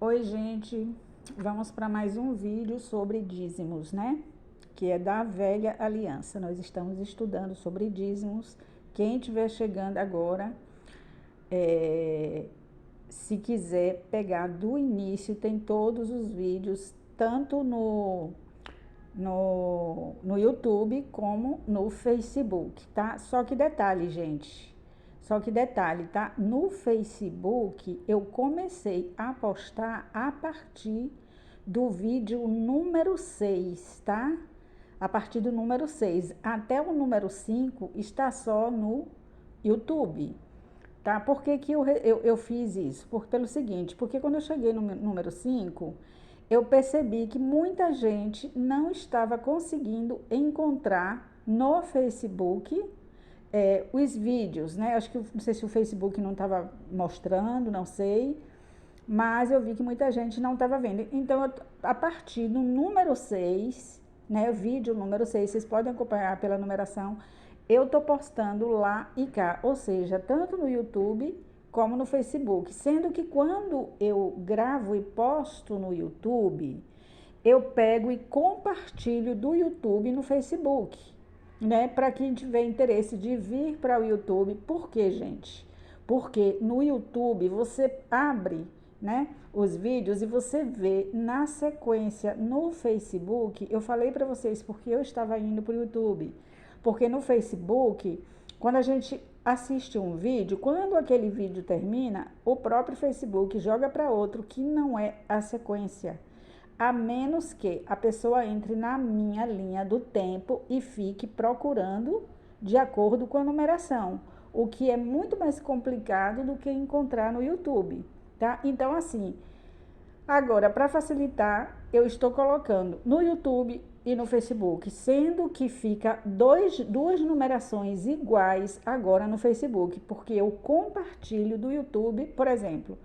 Oi, gente, vamos para mais um vídeo sobre dízimos, né? Que é da Velha Aliança. Nós estamos estudando sobre dízimos. Quem estiver chegando agora, se quiser pegar do início, tem todos os vídeos, tanto no YouTube como no Facebook, tá? Só que detalhe, gente. Só que detalhe, tá? No Facebook eu comecei a postar a partir do vídeo número 6, tá? A partir do número 6 até o número 5 está só no YouTube, tá? Por que que eu fiz isso? Pelo seguinte, porque quando eu cheguei no número 5 eu percebi que muita gente não estava conseguindo encontrar no Facebook os vídeos, né? Acho que não sei se o Facebook não estava mostrando, não sei, mas eu vi que muita gente não estava vendo. Então, a partir do número 6, né? Vídeo número 6, vocês podem acompanhar pela numeração, eu tô postando lá e cá, ou seja, tanto no YouTube como no Facebook. Sendo que quando eu gravo e posto no YouTube, eu pego e compartilho do YouTube no Facebook, né? Para quem tiver interesse de vir para o YouTube. Por quê, gente? Porque no YouTube você abre, né, os vídeos e você vê na sequência no Facebook. Eu falei para vocês porque eu estava indo para o YouTube. Porque no Facebook, quando a gente assiste um vídeo, quando aquele vídeo termina, o próprio Facebook joga para outro que não é a sequência, a menos que a pessoa entre na minha linha do tempo e fique procurando de acordo com a numeração, o que é muito mais complicado do que encontrar no YouTube, tá? Então, assim, agora, para facilitar, eu estou colocando no YouTube e no Facebook, sendo que fica duas numerações iguais agora no Facebook, porque eu compartilho do YouTube, por exemplo,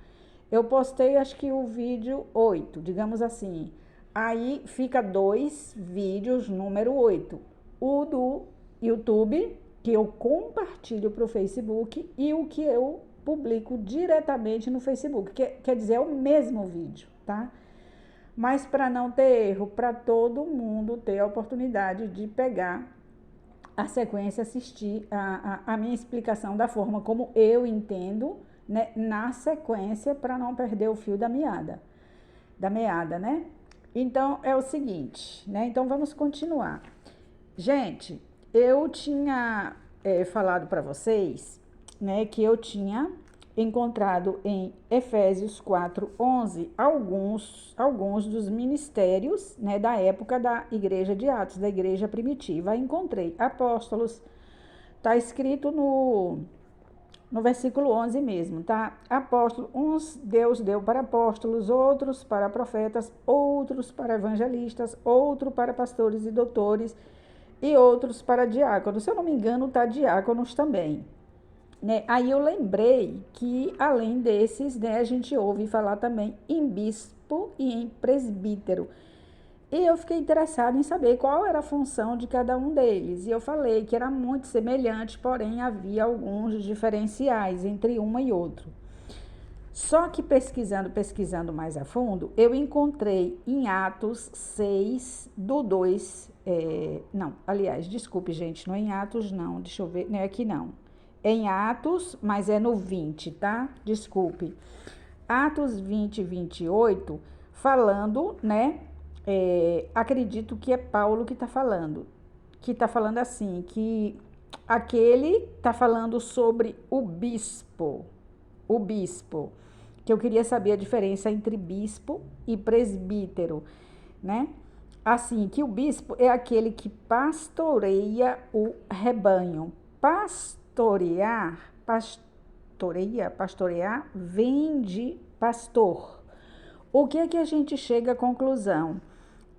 eu postei acho que o vídeo 8, digamos assim, aí fica dois vídeos número 8, o do YouTube, que eu compartilho para o Facebook, e o que eu publico diretamente no Facebook, quer dizer, é o mesmo vídeo, tá? Mas para não ter erro, para todo mundo ter a oportunidade de pegar a sequência, assistir a minha explicação da forma como eu entendo, né, na sequência, para não perder o fio da meada, né? Então é o seguinte, né? Então vamos continuar. Gente, eu tinha falado para vocês, né, que eu tinha encontrado em Efésios 4:11 alguns dos ministérios, né, da época da igreja de Atos, da igreja primitiva. Aí encontrei apóstolos, tá escrito no versículo 11 mesmo, tá? Apóstolo, uns Deus deu para apóstolos, outros para profetas, outros para evangelistas, outro para pastores e doutores, e outros para diáconos. Se eu não me engano, tá diáconos também, né? Aí eu lembrei que, além desses, né, a gente ouve falar também em bispo e em presbítero. E eu fiquei interessada em saber qual era a função de cada um deles. E eu falei que era muito semelhante, porém havia alguns diferenciais entre uma e outro. Só que pesquisando mais a fundo, eu encontrei em Atos 6, do 2, não, aliás, desculpe, gente, não é em Atos, não, deixa eu ver, não é aqui não. É em Atos, mas é no 20, tá? Desculpe. Atos 20, 28, falando, né? Acredito que é Paulo que está falando assim, que aquele está falando sobre o bispo, que eu queria saber a diferença entre bispo e presbítero, né? Assim, que o bispo é aquele que pastoreia o rebanho. Pastorear vem de pastor. O que é que a gente chega à conclusão?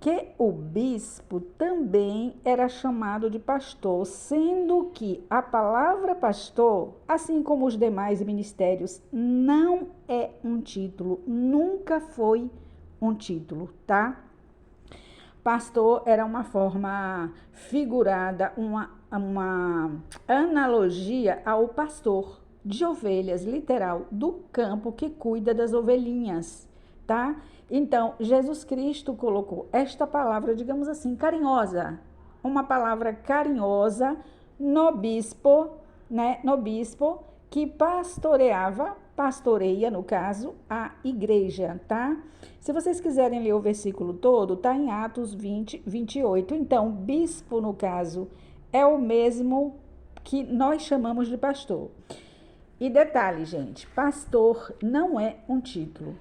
Que o bispo também era chamado de pastor, sendo que a palavra pastor, assim como os demais ministérios, não é um título, nunca foi um título, tá? Pastor era uma forma figurada, uma analogia ao pastor de ovelhas, literal, do campo que cuida das ovelhinhas, tá? Então, Jesus Cristo colocou esta palavra, digamos assim, carinhosa, uma palavra carinhosa no bispo, né? No bispo que pastoreia, no caso, a igreja, tá? Se vocês quiserem ler o versículo todo, tá em Atos 20, 28. Então, bispo, no caso, é o mesmo que nós chamamos de pastor. E detalhe, gente, pastor não é um título.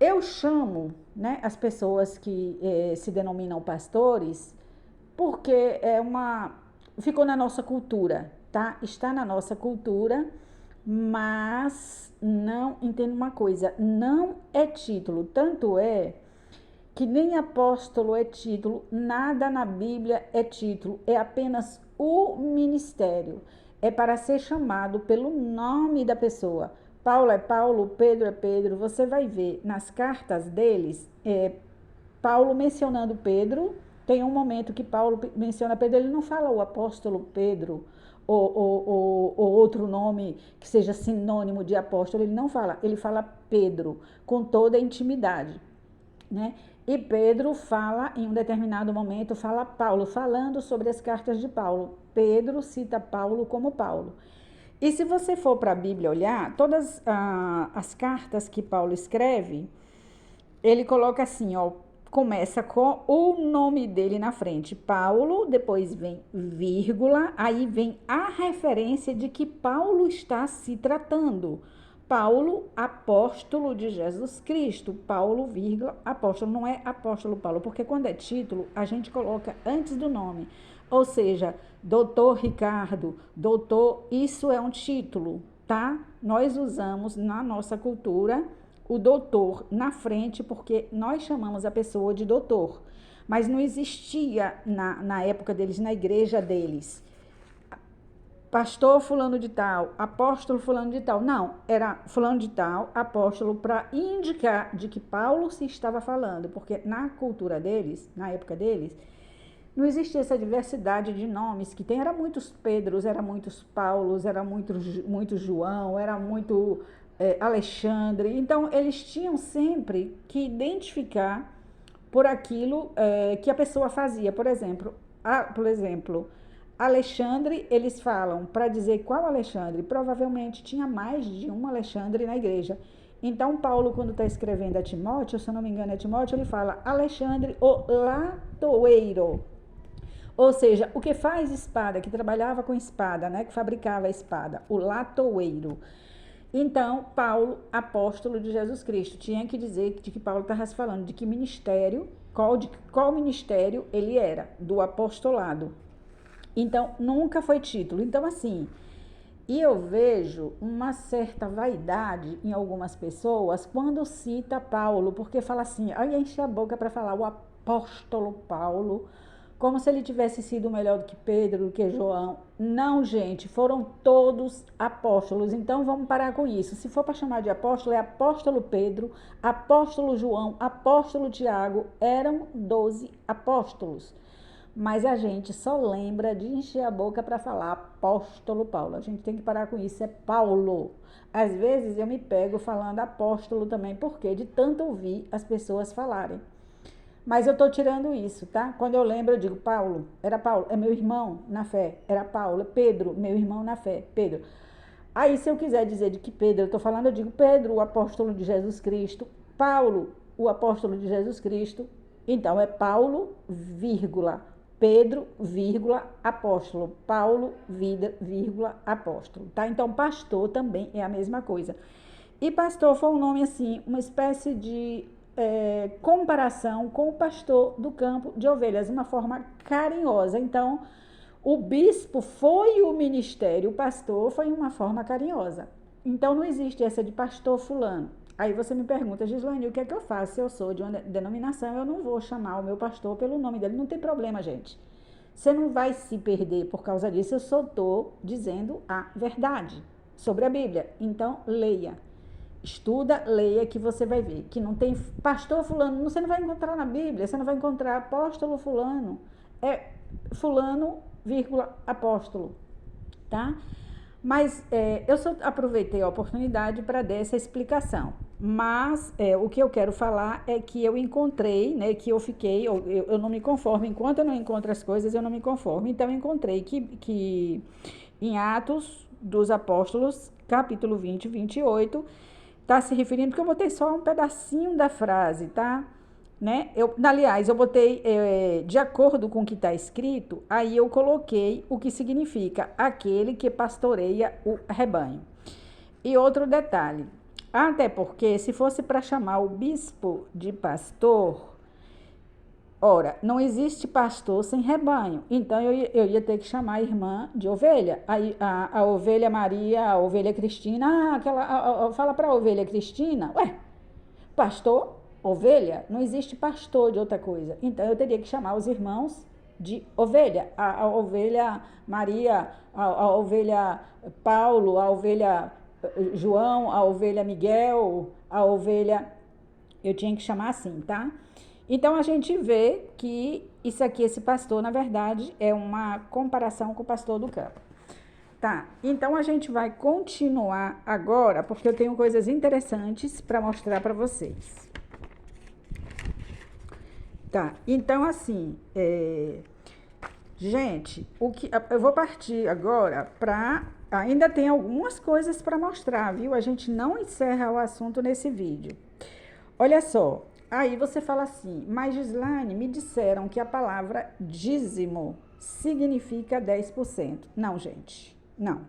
Eu chamo, né, as pessoas que se denominam pastores, porque ficou na nossa cultura, tá? Está na nossa cultura, mas não, entenda uma coisa, não é título, tanto é que nem apóstolo é título, nada na Bíblia é título, é apenas o ministério, é para ser chamado pelo nome da pessoa. Paulo é Paulo, Pedro é Pedro, você vai ver nas cartas deles, Paulo mencionando Pedro, tem um momento que Paulo menciona Pedro, ele não fala o apóstolo Pedro, ou outro nome que seja sinônimo de apóstolo, ele não fala, ele fala Pedro, com toda a intimidade, né? E Pedro fala, em um determinado momento, fala Paulo, falando sobre as cartas de Paulo. Pedro cita Paulo como Paulo. E se você for para a Bíblia olhar, todas as cartas que Paulo escreve, ele coloca assim, ó, começa com o nome dele na frente, Paulo, depois vem vírgula, aí vem a referência de que Paulo está se tratando. Paulo, apóstolo de Jesus Cristo. Paulo, vírgula, apóstolo. Não é apóstolo Paulo, porque quando é título, a gente coloca antes do nome. Ou seja, doutor Ricardo, doutor, isso é um título, tá? Nós usamos na nossa cultura o doutor na frente, porque nós chamamos a pessoa de doutor. Mas não existia na época deles, na igreja deles, pastor fulano de tal, apóstolo fulano de tal. Não, era fulano de tal, apóstolo, para indicar de que Paulo se estava falando, porque na cultura deles, na época deles, não existia essa diversidade de nomes que tem. Era muitos Pedros, era muitos Paulos, era muito João, era muito Alexandre. Então, eles tinham sempre que identificar por aquilo que a pessoa fazia. Por exemplo, Alexandre, eles falam, para dizer qual Alexandre, provavelmente tinha mais de um Alexandre na igreja. Então, Paulo, quando está escrevendo a Timóteo, se eu não me engano é Timóteo, ele fala Alexandre o latoeiro. Ou seja, o que faz espada, que trabalhava com espada, né, que fabricava a espada, o latoeiro. Então, Paulo, apóstolo de Jesus Cristo, tinha que dizer de que Paulo estava se falando, de que ministério, qual ministério ele era, do apostolado. Então, nunca foi título. Então, assim, e eu vejo uma certa vaidade em algumas pessoas quando cita Paulo, porque fala assim, aí enche a boca para falar o apóstolo Paulo, como se ele tivesse sido melhor do que Pedro, do que João. Não, gente, foram todos apóstolos. Então vamos parar com isso. Se for para chamar de apóstolo, é apóstolo Pedro, apóstolo João, apóstolo Tiago, eram 12 apóstolos. Mas a gente só lembra de encher a boca para falar apóstolo Paulo. A gente tem que parar com isso, é Paulo. Às vezes eu me pego falando apóstolo também, porque de tanto ouvir as pessoas falarem. Mas eu estou tirando isso, tá? Quando eu lembro, eu digo Paulo, era Paulo, é meu irmão na fé, era Paulo, Pedro, meu irmão na fé, Pedro. Aí, se eu quiser dizer de que Pedro eu estou falando, eu digo Pedro, o apóstolo de Jesus Cristo, Paulo, o apóstolo de Jesus Cristo. Então, é Paulo, vírgula, Pedro, vírgula, apóstolo, Paulo, vírgula, apóstolo, tá? Então, pastor também é a mesma coisa. E pastor foi um nome assim, uma espécie de comparação com o pastor do campo de ovelhas, uma forma carinhosa. Então, o bispo foi o ministério, o pastor foi uma forma carinhosa. Então, não existe essa de pastor fulano. Aí você me pergunta, Gislaine, o que é que eu faço? Se eu sou de uma denominação, eu não vou chamar o meu pastor pelo nome dele. Não tem problema, gente. Você não vai se perder por causa disso. Eu só estou dizendo a verdade sobre a Bíblia. Então, leia. Estuda, leia, que você vai ver que não tem pastor fulano, você não vai encontrar na Bíblia, você não vai encontrar apóstolo fulano, é fulano, vírgula, apóstolo, tá? Mas eu só aproveitei a oportunidade para dar essa explicação. Mas o que eu quero falar é que eu encontrei, né, que eu fiquei, eu não me conformo, enquanto eu não encontro as coisas, eu não me conformo. Então, eu encontrei que em Atos dos Apóstolos, capítulo 20, 28, está se referindo, porque eu botei só um pedacinho da frase, tá? Né? Aliás, eu botei de acordo com o que está escrito, aí eu coloquei o que significa aquele que pastoreia o rebanho. E outro detalhe, até porque se fosse para chamar o bispo de pastor, ora, não existe pastor sem rebanho, então eu ia ter que chamar a irmã de ovelha, a ovelha Maria, a ovelha Cristina, fala para a ovelha Cristina, ué, pastor, ovelha, não existe pastor de outra coisa, então eu teria que chamar os irmãos de ovelha, a ovelha Maria, a ovelha Paulo, a ovelha João, a ovelha Miguel, a ovelha, eu tinha que chamar assim, tá? Então a gente vê que isso aqui, esse pastor, na verdade, é uma comparação com o pastor do campo. Tá, então a gente vai continuar agora, porque eu tenho coisas interessantes para mostrar para vocês. Tá, então assim, gente, eu vou partir agora para. Ainda tem algumas coisas para mostrar, viu? A gente não encerra o assunto nesse vídeo. Olha só, aí você fala assim, mas Gislaine, me disseram que a palavra dízimo significa 10%. Não, gente, não.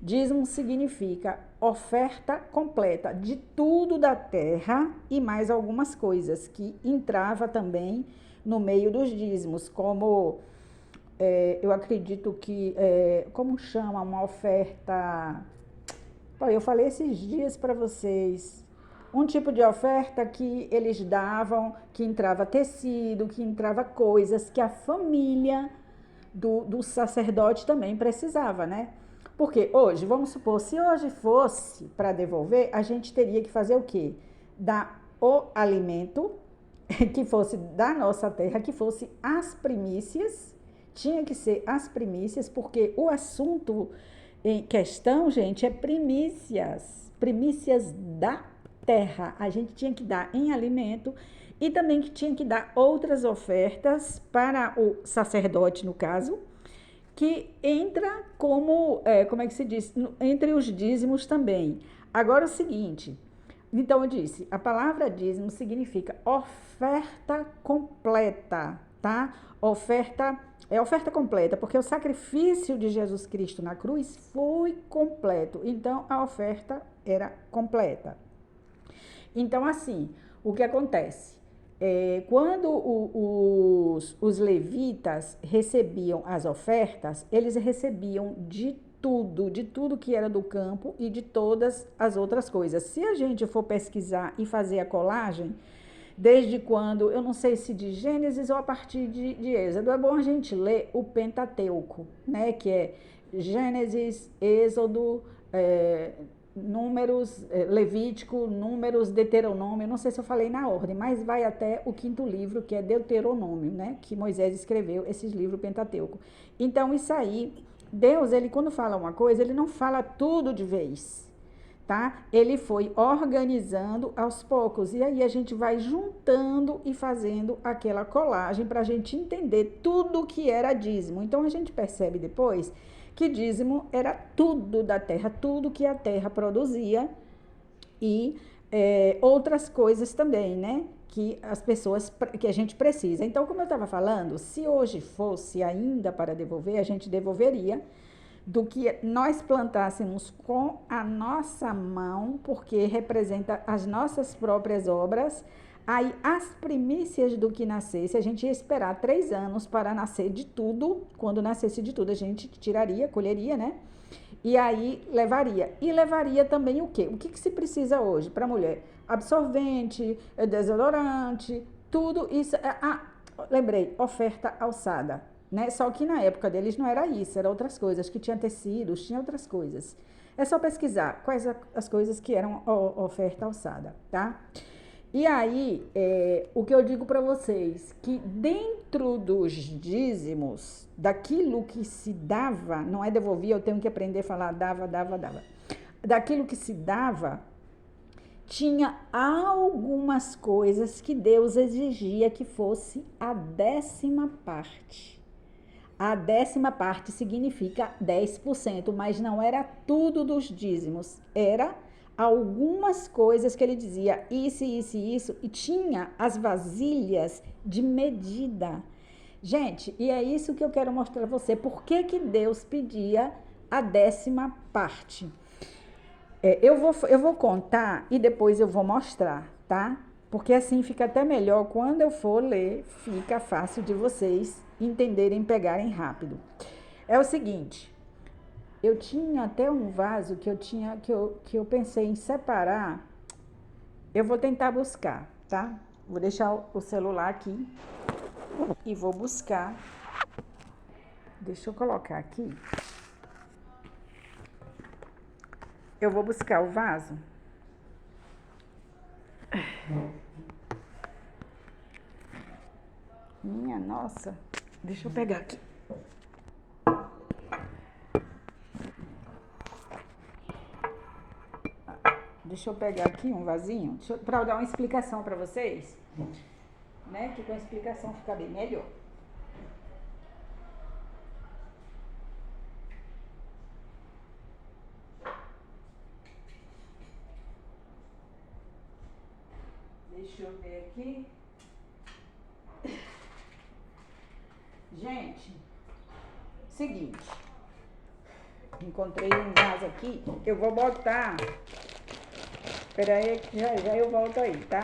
Dízimo significa oferta completa de tudo da terra e mais algumas coisas que entrava também no meio dos dízimos, como eu acredito que, como chama uma oferta... Eu falei esses dias para vocês, um tipo de oferta que eles davam, que entrava tecido, que entrava coisas que a família do sacerdote também precisava, né? Porque hoje, vamos supor, se hoje fosse para devolver, a gente teria que fazer o quê? Dar o alimento que fosse da nossa terra, que fosse as primícias, tinha que ser as primícias, porque o assunto em questão, gente, é primícias, primícias da terra. A gente tinha que dar em alimento e também que tinha que dar outras ofertas para o sacerdote, no caso, que entra como é que se diz? Entre os dízimos também. Agora o seguinte, então eu disse, a palavra dízimo significa oferta completa, tá? Oferta completa, porque o sacrifício de Jesus Cristo na cruz foi completo, então a oferta era completa. Então, assim, o que acontece? Quando os levitas recebiam as ofertas, eles recebiam de tudo que era do campo e de todas as outras coisas. Se a gente for pesquisar e fazer a colagem, desde quando, eu não sei se de Gênesis ou a partir de Êxodo, é bom a gente ler o Pentateuco, né? Que é Gênesis, Êxodo, Números, Levítico, Números, Deuteronômio, não sei se eu falei na ordem, mas vai até o 5º livro, que é Deuteronômio, né? Que Moisés escreveu esses livros Pentateuco. Então, isso aí, Deus, ele quando fala uma coisa, ele não fala tudo de vez, tá? Ele foi organizando aos poucos, e aí a gente vai juntando e fazendo aquela colagem para a gente entender tudo que era dízimo. Então, a gente percebe depois que dízimo era tudo da terra, tudo que a terra produzia e outras coisas também, né? Que as pessoas, que a gente precisa. Então, como eu estava falando, se hoje fosse ainda para devolver, a gente devolveria do que nós plantássemos com a nossa mão, porque representa as nossas próprias obras. Aí, as primícias do que nascesse, a gente ia esperar 3 anos para nascer de tudo. Quando nascesse de tudo, a gente tiraria, colheria, né? E aí levaria. E levaria também o quê? O que se precisa hoje para a mulher? Absorvente, desodorante, tudo isso. Lembrei, oferta alçada, né? Só que na época deles não era isso, eram outras coisas, que tinha tecidos, tinha outras coisas. É só pesquisar quais as coisas que eram oferta alçada, tá? E aí, o que eu digo para vocês, que dentro dos dízimos, daquilo que se dava, não é devolvia, eu tenho que aprender a falar dava. Daquilo que se dava, tinha algumas coisas que Deus exigia que fosse a 10ª parte. A 10ª parte significa 10%, mas não era tudo dos dízimos, era algumas coisas que ele dizia, isso, isso e isso, e tinha as vasilhas de medida. Gente, e é isso que eu quero mostrar a você. Por que que Deus pedia a 10ª parte? Eu vou contar e depois eu vou mostrar, tá? Porque assim fica até melhor quando eu for ler, fica fácil de vocês entenderem, pegarem rápido. É o seguinte, eu tinha até um vaso que eu pensei em separar. Eu vou tentar buscar, tá? Vou deixar o celular aqui e vou buscar. Deixa eu colocar aqui. Eu vou buscar o vaso. Minha nossa. Deixa eu pegar aqui. Deixa eu pegar aqui um vasinho para dar uma explicação para vocês, né? Que com a explicação fica bem melhor. Deixa eu ver aqui. Gente, seguinte. Encontrei um vaso aqui. Eu vou botar. Espera aí, já eu volto aí, tá?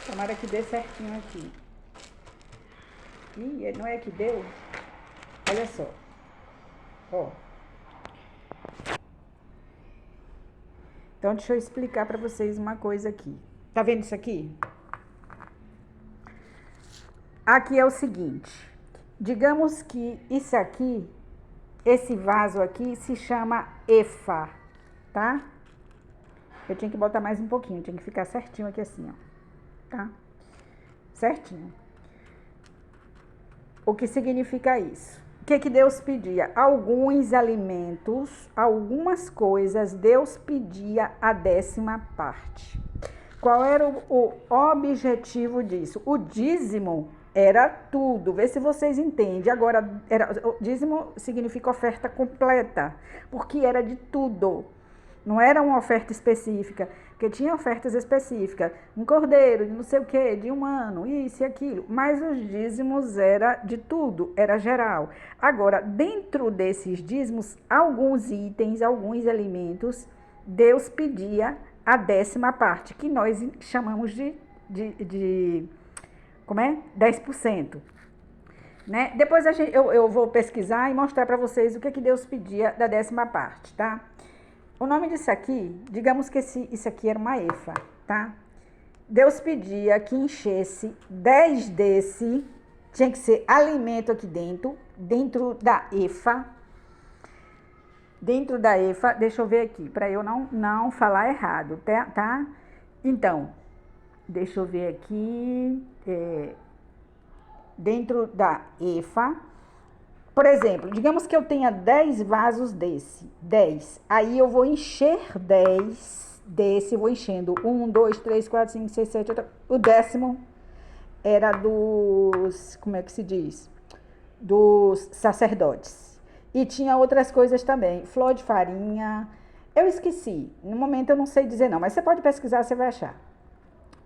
Tomara que dê certinho aqui. Ih, não é que deu? Olha só. Ó. Então, deixa eu explicar para vocês uma coisa aqui. Tá vendo isso aqui? Aqui é o seguinte. Digamos que isso aqui, esse vaso aqui, se chama efa, tá? Eu tinha que botar mais um pouquinho, tinha que ficar certinho aqui assim, ó. Tá? Certinho. O que significa isso? O que Deus pedia? Alguns alimentos, algumas coisas, Deus pedia a 10ª parte. Qual era o objetivo disso? O dízimo era tudo. Vê se vocês entendem. Agora, o dízimo significa oferta completa, porque era de tudo. Não era uma oferta específica, porque tinha ofertas específicas. Um cordeiro, de não sei o quê, de um ano, isso e aquilo. Mas os dízimos era de tudo, era geral. Agora, dentro desses dízimos, alguns itens, alguns alimentos, Deus pedia a 10ª parte, que nós chamamos de como é? 10%. Né? Depois eu vou pesquisar e mostrar para vocês o que Deus pedia da 10ª parte, tá? O nome disso aqui, digamos que isso aqui era uma efa, tá? Deus pedia que enchesse 10 desse, tinha que ser alimento aqui dentro da efa. Dentro da efa, deixa eu ver aqui, para eu não falar errado, tá? Então, deixa eu ver aqui, dentro da efa. Por exemplo, digamos que eu tenha 10 vasos desse, 10. Aí eu vou encher 10 desse, vou enchendo 1, 2, 3, 4, 5, 6, 7, 8. O 10º era dos, como é que se diz? Dos sacerdotes. E tinha outras coisas também, flor de farinha. Eu esqueci, no momento eu não sei dizer não, mas você pode pesquisar, você vai achar.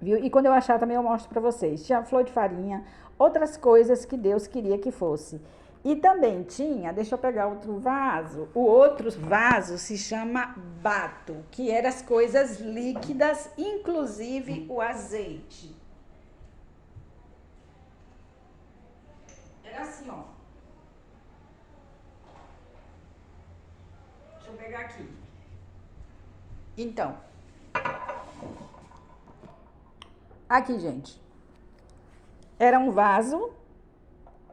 Viu? E quando eu achar também eu mostro para vocês. Tinha flor de farinha, outras coisas que Deus queria que fosse. E também tinha, deixa eu pegar outro vaso, o outro vaso se chama bato, que eram as coisas líquidas, inclusive o azeite. Era assim, ó. Deixa eu pegar aqui. Então, aqui, gente, era um vaso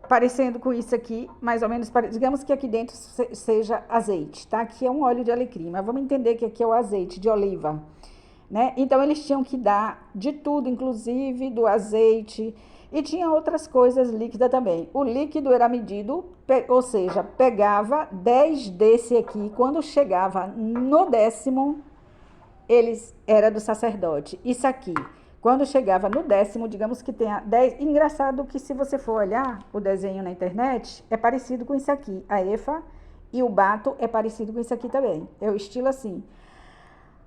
parecendo com isso aqui, mais ou menos, digamos que aqui dentro seja azeite, tá? Aqui é um óleo de alecrim, mas vamos entender que aqui é o azeite de oliva, né? Então, eles tinham que dar de tudo, inclusive do azeite, e tinha outras coisas líquidas também. O líquido era medido, ou seja, pegava 10 desse aqui, quando chegava no 10º, eles era do sacerdote. Isso aqui, quando chegava no 10º, digamos que tenha 10. Engraçado que se você for olhar o desenho na internet, é parecido com isso aqui. A efa e o bato é parecido com isso aqui também. É o estilo assim.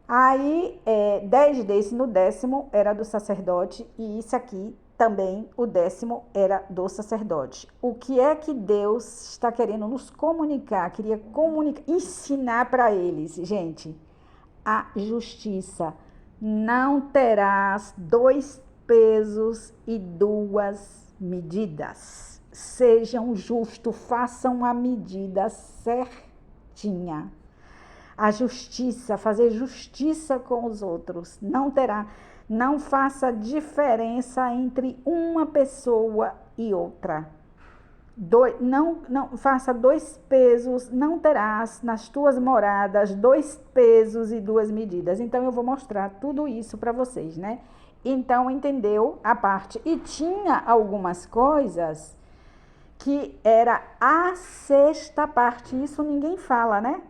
Aí, 10 desse no 10º era do sacerdote e isso aqui também, o 10º era do sacerdote. O que é que Deus está querendo nos comunicar? Queria ensinar para eles, gente, a justiça. Não terás 2 pesos e 2 medidas. Sejam justos, façam a medida certinha. A justiça, fazer justiça com os outros. Não terá, não faça diferença entre uma pessoa e outra. Não faça 2 pesos, não terás nas tuas moradas 2 pesos e 2 medidas. Então eu vou mostrar tudo isso para vocês, né? Então entendeu a parte. E tinha algumas coisas que era a sexta parte, isso ninguém fala, né?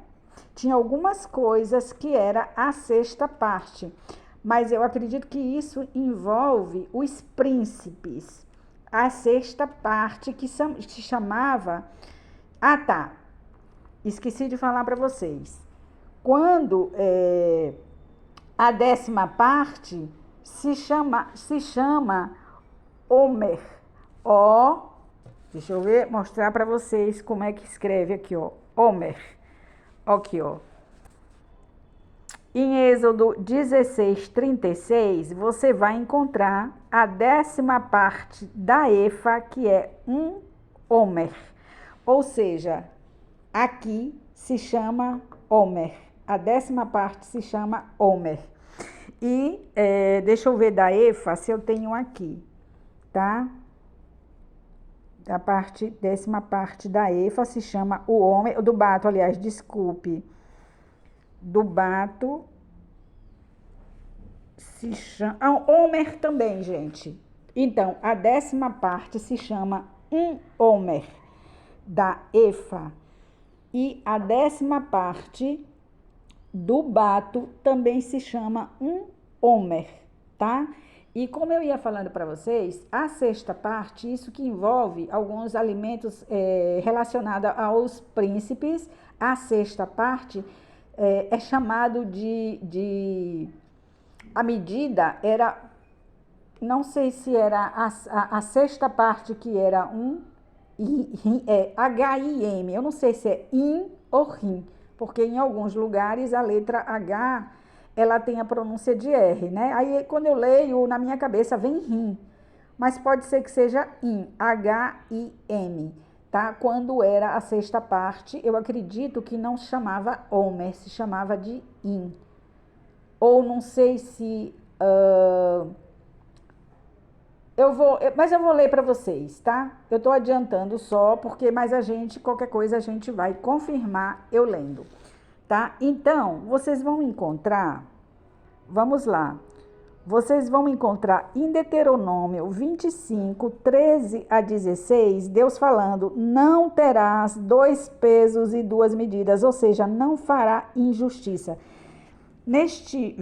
Tinha algumas coisas que era a sexta parte, mas eu acredito que isso envolve os príncipes. A sexta parte que se chamava... Ah, tá. Esqueci de falar para vocês. Quando a 10ª parte se chama Omer. Ó, deixa eu ver, mostrar para vocês como é que escreve aqui, ó. Omer. Aqui, ó. Em Êxodo 16:36, você vai encontrar a 10ª parte da efa, que é um Omer. Ou seja, aqui se chama Omer. A 10ª parte se chama Omer. E deixa eu ver da efa se eu tenho aqui, tá? A 10ª parte da efa se chama o Omer, do bato, aliás, desculpe. Do bato se chama... Omer também, gente. Então, a 10ª parte se chama um Omer da efa. E a 10ª parte do bato também se chama um Omer, tá? E como eu ia falando para vocês, a sexta parte, isso que envolve alguns alimentos relacionados aos príncipes, a sexta parte é chamado a medida era, não sei se era a sexta parte que era H-I-M, eu não sei se é in ou rim, porque em alguns lugares a letra H, ela tem a pronúncia de R, né? Aí quando eu leio, na minha cabeça vem rim, mas pode ser que seja in, H-I-M, tá? Quando era a sexta parte, eu acredito que não se chamava Omer, se chamava de in. Ou não sei se... mas eu vou ler para vocês, tá? Eu tô adiantando só, porque mais qualquer coisa a gente vai confirmar eu lendo, tá? Então, vocês vão encontrar, vamos lá, vocês vão encontrar em Deuteronômio 25, 13 a 16, Deus falando, não terás 2 pesos e 2 medidas, ou seja, não fará injustiça. Nesses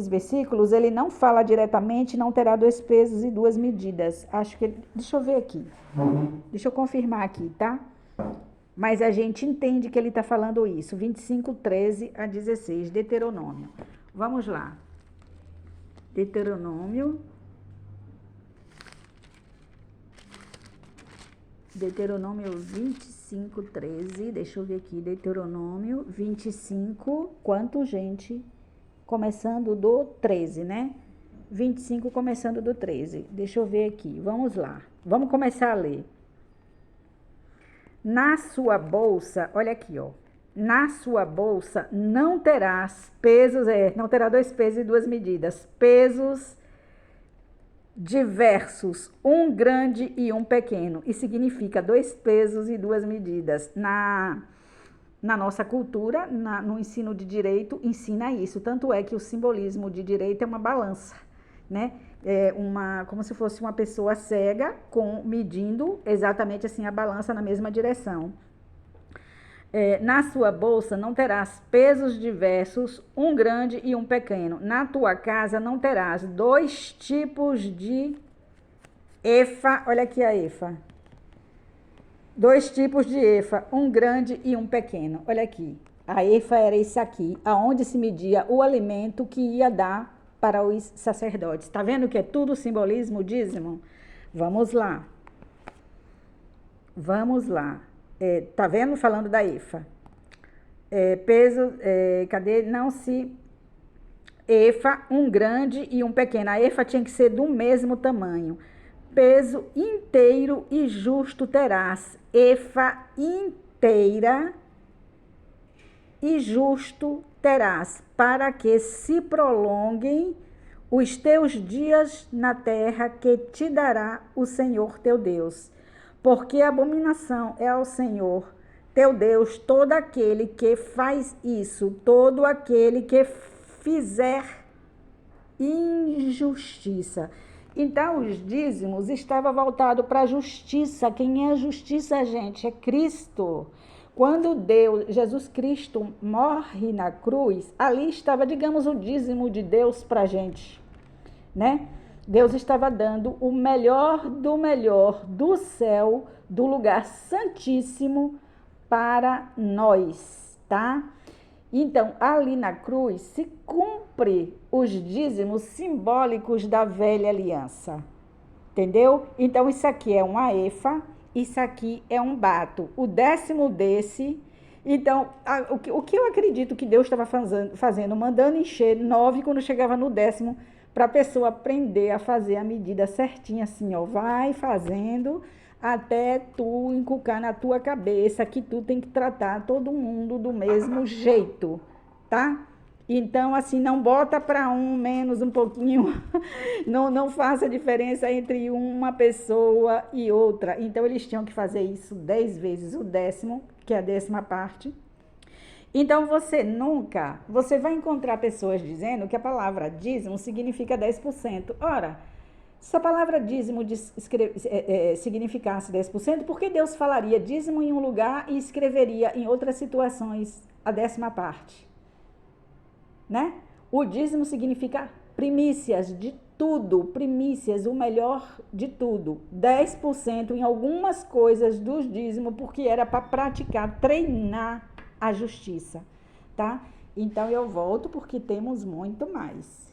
versículos, ele não fala diretamente, não terá 2 pesos e 2 medidas. Acho que, deixa eu ver aqui. Deixa eu confirmar aqui, tá? Mas a gente entende que ele está falando isso. 25, 13 a 16, Deuteronômio. Vamos lá. Deuteronômio 25, 13, deixa eu ver aqui, Deuteronômio 25, quanto, gente? Começando do 13, né? 25 começando do 13, deixa eu ver aqui, vamos lá, vamos começar a ler. Na sua bolsa, olha aqui, ó, na sua bolsa não terás pesos, não terá 2 pesos e 2 medidas, pesos diversos, um grande e um pequeno, e significa 2 pesos e 2 medidas. Na nossa cultura, no ensino de direito, ensina isso, tanto é que o simbolismo de direito é uma balança, né? Como se fosse uma pessoa cega medindo exatamente assim a balança na mesma direção. Na sua bolsa não terás pesos diversos, um grande e um pequeno. Na tua casa não terás 2 tipos de efa. Olha aqui a efa. 2 tipos de efa, um grande e um pequeno. Olha aqui. A efa era isso aqui, aonde se media o alimento que ia dar para os sacerdotes. Tá vendo que é tudo simbolismo, dízimo? Vamos lá. Vamos lá. Tá vendo? Falando da efa. Peso, cadê? Não se... Efa, um grande e um pequeno. A efa tinha que ser do mesmo tamanho. Peso inteiro e justo terás. Efa inteira e justo terás, para que se prolonguem os teus dias na terra que te dará o Senhor teu Deus. Porque abominação é ao Senhor teu Deus todo aquele que faz isso, todo aquele que fizer injustiça. Então, os dízimos estavam voltados para a justiça. Quem é a justiça, gente? É Cristo. Quando Jesus Cristo morre na cruz, ali estava, digamos, o dízimo de Deus para a gente, né? Deus estava dando o melhor do céu, do lugar santíssimo para nós, tá? Então, ali na cruz se cumpre os dízimos simbólicos da velha aliança, entendeu? Então, isso aqui é uma efa, isso aqui é um bato. O 10º desse... Então, o que eu acredito que Deus estava fazendo, mandando encher 9 quando chegava no 10º, para a pessoa aprender a fazer a medida certinha, assim, ó, vai fazendo até tu inculcar na tua cabeça que tu tem que tratar todo mundo do mesmo jeito, tá? Então, assim, não bota para um menos um pouquinho, não faça diferença entre uma pessoa e outra. Então, eles tinham que fazer isso 10 vezes o 10º, que é a 10ª parte. Então, você vai encontrar pessoas dizendo que a palavra dízimo significa 10%. Ora, se a palavra dízimo significasse 10%, por que Deus falaria dízimo em um lugar e escreveria em outras situações a 10ª parte? Né? O dízimo significa primícias de tudo, primícias, o melhor de tudo. 10% em algumas coisas dos dízimos, porque era para praticar, treinar a justiça, tá? Então eu volto porque temos muito mais.